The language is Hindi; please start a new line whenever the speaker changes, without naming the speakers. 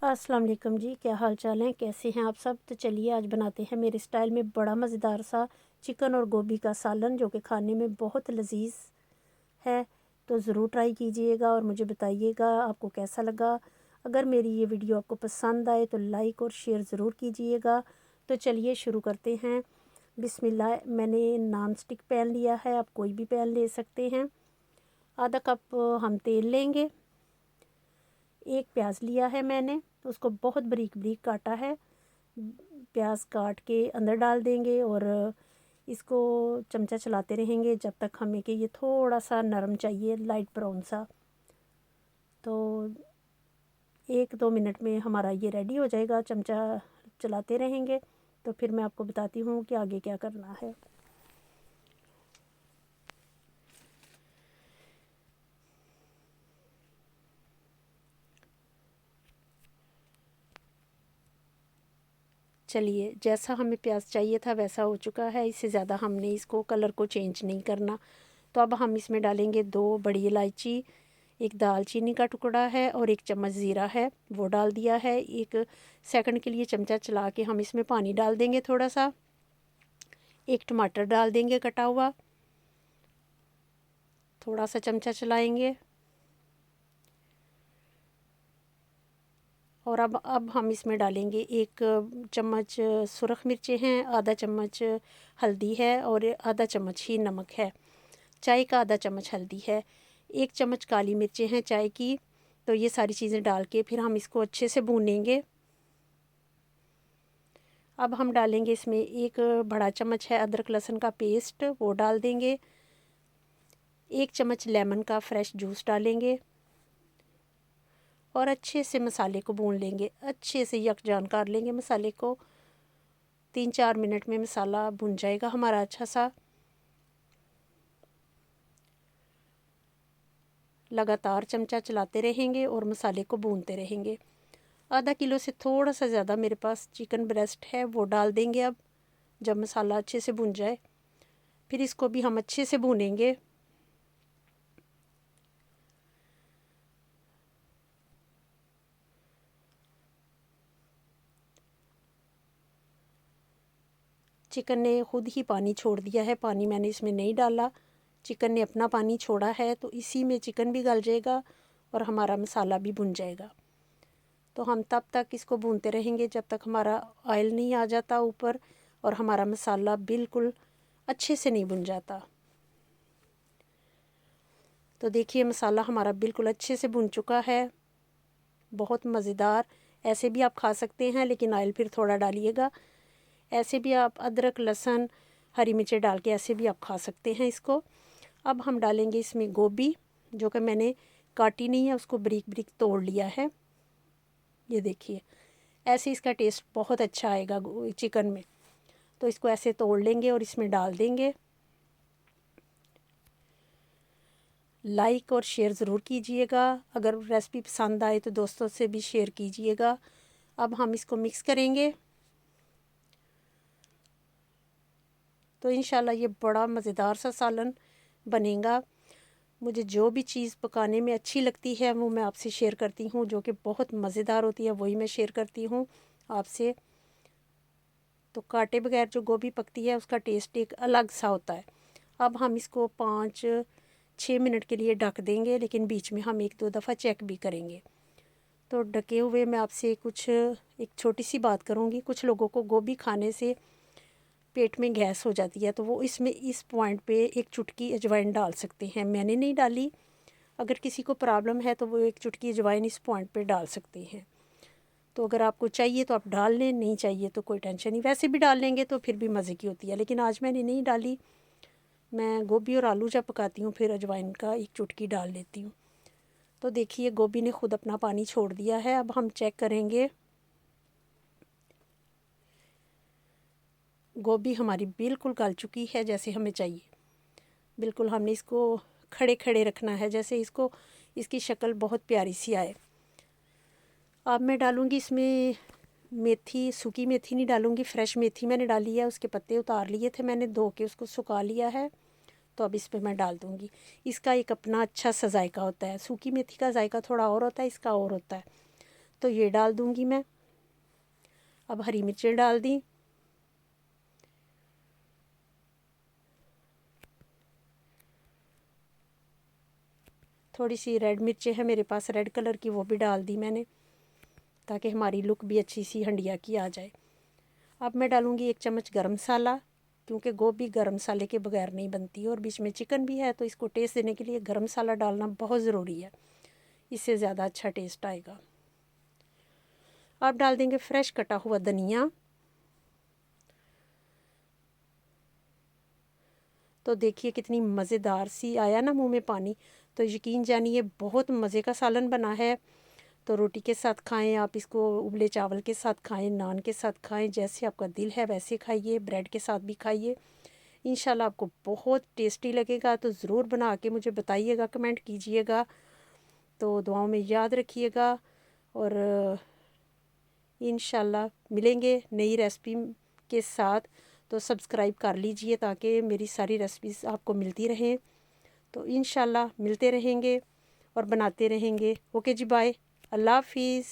अस्सलाम वालेकुम जी, क्या हाल चाल हैं, कैसे हैं आप सब। तो चलिए आज बनाते हैं मेरे स्टाइल में बड़ा मज़ेदार सा चिकन और गोभी का सालन, जो कि खाने में बहुत लजीज है। तो ज़रूर ट्राई कीजिएगा और मुझे बताइएगा आपको कैसा लगा। अगर मेरी ये वीडियो आपको पसंद आए तो लाइक और शेयर ज़रूर कीजिएगा। तो चलिए शुरू करते हैं। बिस्मिल्लाह। मैंने नॉन स्टिक पैन लिया है, आप कोई भी पैन ले सकते हैं। आधा कप हम तेल लेंगे। एक प्याज लिया है मैंने, उसको बहुत बारीक बारीक काटा है। प्याज काट के अंदर डाल देंगे और इसको चमचा चलाते रहेंगे जब तक हमें कि ये थोड़ा सा नरम चाहिए, लाइट ब्राउन सा। तो 1-2 मिनट में हमारा ये रेडी हो जाएगा। चमचा चलाते रहेंगे तो फिर मैं आपको बताती हूँ कि आगे क्या करना है। चलिए, जैसा हमें प्याज चाहिए था वैसा हो चुका है। इससे ज़्यादा हमने इसको कलर को चेंज नहीं करना। तो अब हम इसमें डालेंगे 2 बड़ी इलायची, एक दालचीनी का टुकड़ा है और 1 चम्मच ज़ीरा है, वो डाल दिया है। 1 सेकंड के लिए चमचा चला के हम इसमें पानी डाल देंगे थोड़ा सा। 1 टमाटर डाल देंगे कटा हुआ, थोड़ा सा चमचा चलाएंगे। और अब हम इसमें डालेंगे 1 चम्मच सुरख मिर्चें हैं, आधा चम्मच हल्दी है और आधा चम्मच ही नमक है। चाय का आधा चम्मच हल्दी है, 1 चम्मच काली मिर्चें हैं चाय की। तो ये सारी चीज़ें डाल के फिर हम इसको अच्छे से भूनेंगे। अब हम डालेंगे इसमें 1 बड़ा चम्मच है अदरक लहसुन का पेस्ट, वो डाल देंगे। 1 चम्मच लेमन का फ्रेश जूस डालेंगे और अच्छे से मसाले को भून लेंगे। अच्छे से यकजान कर लेंगे मसाले को। 3-4 मिनट में मसाला भुन जाएगा हमारा अच्छा सा। लगातार चमचा चलाते रहेंगे और मसाले को भूनते रहेंगे। आधा किलो से थोड़ा सा ज़्यादा मेरे पास चिकन ब्रेस्ट है, वो डाल देंगे। अब जब मसाला अच्छे से भुन जाए फिर इसको भी हम अच्छे से भूनेंगे। चिकन ने खुद ही पानी छोड़ दिया है, पानी मैंने इसमें नहीं डाला। चिकन ने अपना पानी छोड़ा है, तो इसी में चिकन भी गल जाएगा और हमारा मसाला भी भुन जाएगा। तो हम तब तक इसको भूनते रहेंगे जब तक हमारा ऑयल नहीं आ जाता ऊपर और हमारा मसाला बिल्कुल अच्छे से नहीं भुन जाता। तो देखिए मसाला हमारा बिल्कुल अच्छे से भुन चुका है, बहुत मज़ेदार। ऐसे भी आप खा सकते हैं, लेकिन ऑयल फिर थोड़ा डालिएगा। ऐसे भी आप अदरक लहसुन हरी मिर्चें डाल के ऐसे भी आप खा सकते हैं इसको। अब हम डालेंगे इसमें गोभी, जो कि मैंने काटी नहीं है, उसको बारीक बारीक तोड़ लिया है। ये देखिए, ऐसे इसका टेस्ट बहुत अच्छा आएगा चिकन में। तो इसको ऐसे तोड़ लेंगे और इसमें डाल देंगे। लाइक और शेयर ज़रूर कीजिएगा। अगर रेसिपी पसंद आए तो दोस्तों से भी शेयर कीजिएगा। अब हम इसको मिक्स करेंगे। तो इंशाल्लाह ये बड़ा मज़ेदार सा सालन बनेगा। मुझे जो भी चीज़ पकाने में अच्छी लगती है वो मैं आपसे शेयर करती हूँ, जो कि बहुत मज़ेदार होती है वही मैं शेयर करती हूँ आपसे। तो काटे बगैर जो गोभी पकती है उसका टेस्ट एक अलग सा होता है। अब हम इसको 5-6 मिनट के लिए ढक देंगे, लेकिन बीच में हम 1-2 दफ़ा चेक भी करेंगे। तो ढके हुए मैं आपसे एक छोटी सी बात करूँगी। कुछ लोगों को गोभी खाने से पेट में गैस हो जाती है, तो वो इसमें इस पॉइंट पे 1 चुटकी अजवाइन डाल सकते हैं। मैंने नहीं डाली। अगर किसी को प्रॉब्लम है तो वो 1 चुटकी अजवाइन इस पॉइंट पे डाल सकते हैं। तो अगर आपको चाहिए तो आप डाल लें, नहीं चाहिए तो कोई टेंशन नहीं। वैसे भी डाल लेंगे तो फिर भी मज़े की होती है, लेकिन आज मैंने नहीं डाली। मैं गोभी और आलू जब पकाती हूँ फिर अजवाइन का 1 चुटकी डाल लेती हूँ। तो देखिए गोभी ने खुद अपना पानी छोड़ दिया है। अब हम चेक करेंगे। गोभी हमारी बिल्कुल गल चुकी है जैसे हमें चाहिए। बिल्कुल हमने इसको खड़े खड़े रखना है, जैसे इसको इसकी शक्ल बहुत प्यारी सी आए। अब मैं डालूँगी इसमें मेथी, सूखी मेथी नहीं डालूँगी, फ्रेश मेथी मैंने डाली है। उसके पत्ते उतार लिए थे मैंने, धो के उसको सुखा लिया है। तो अब इस पे मैं डाल दूँगी। इसका एक अपना अच्छा सा जायका होता है। सूखी मेथी का जायका थोड़ा और होता है, इसका और होता है। तो ये डाल दूँगी मैं। अब हरी मिर्चें डाल दी, थोड़ी सी रेड मिर्चें हैं मेरे पास रेड कलर की, वो भी डाल दी मैंने, ताकि हमारी लुक भी अच्छी सी हंडिया की आ जाए। अब मैं डालूँगी 1 चम्मच गरम मसाला, क्योंकि गोभी गरम मसाले के बगैर नहीं बनती और बीच में चिकन भी है, तो इसको टेस्ट देने के लिए गरम मसाला डालना बहुत ज़रूरी है, इससे ज़्यादा अच्छा टेस्ट आएगा। अब डाल देंगे फ्रेश कटा हुआ धनिया। तो देखिए कितनी मज़ेदार सी आया ना मुंह में पानी। तो यकीन जानिए बहुत मज़े का सालन बना है। तो रोटी के साथ खाएं आप इसको, उबले चावल के साथ खाएं, नान के साथ खाएं, जैसे आपका दिल है वैसे खाइए, ब्रेड के साथ भी खाइए। इंशाल्लाह आपको बहुत टेस्टी लगेगा। तो ज़रूर बना के मुझे बताइएगा, कमेंट कीजिएगा। तो दुआओं में याद रखिएगा और इंशाल्लाह मिलेंगे नई रेसिपी के साथ। तो सब्सक्राइब कर लीजिए ताकि मेरी सारी रेसिपीज़ आपको मिलती रहें। तो इंशाल्लाह मिलते रहेंगे और बनाते रहेंगे। ओके जी, बाय, अल्लाह हाफिज़।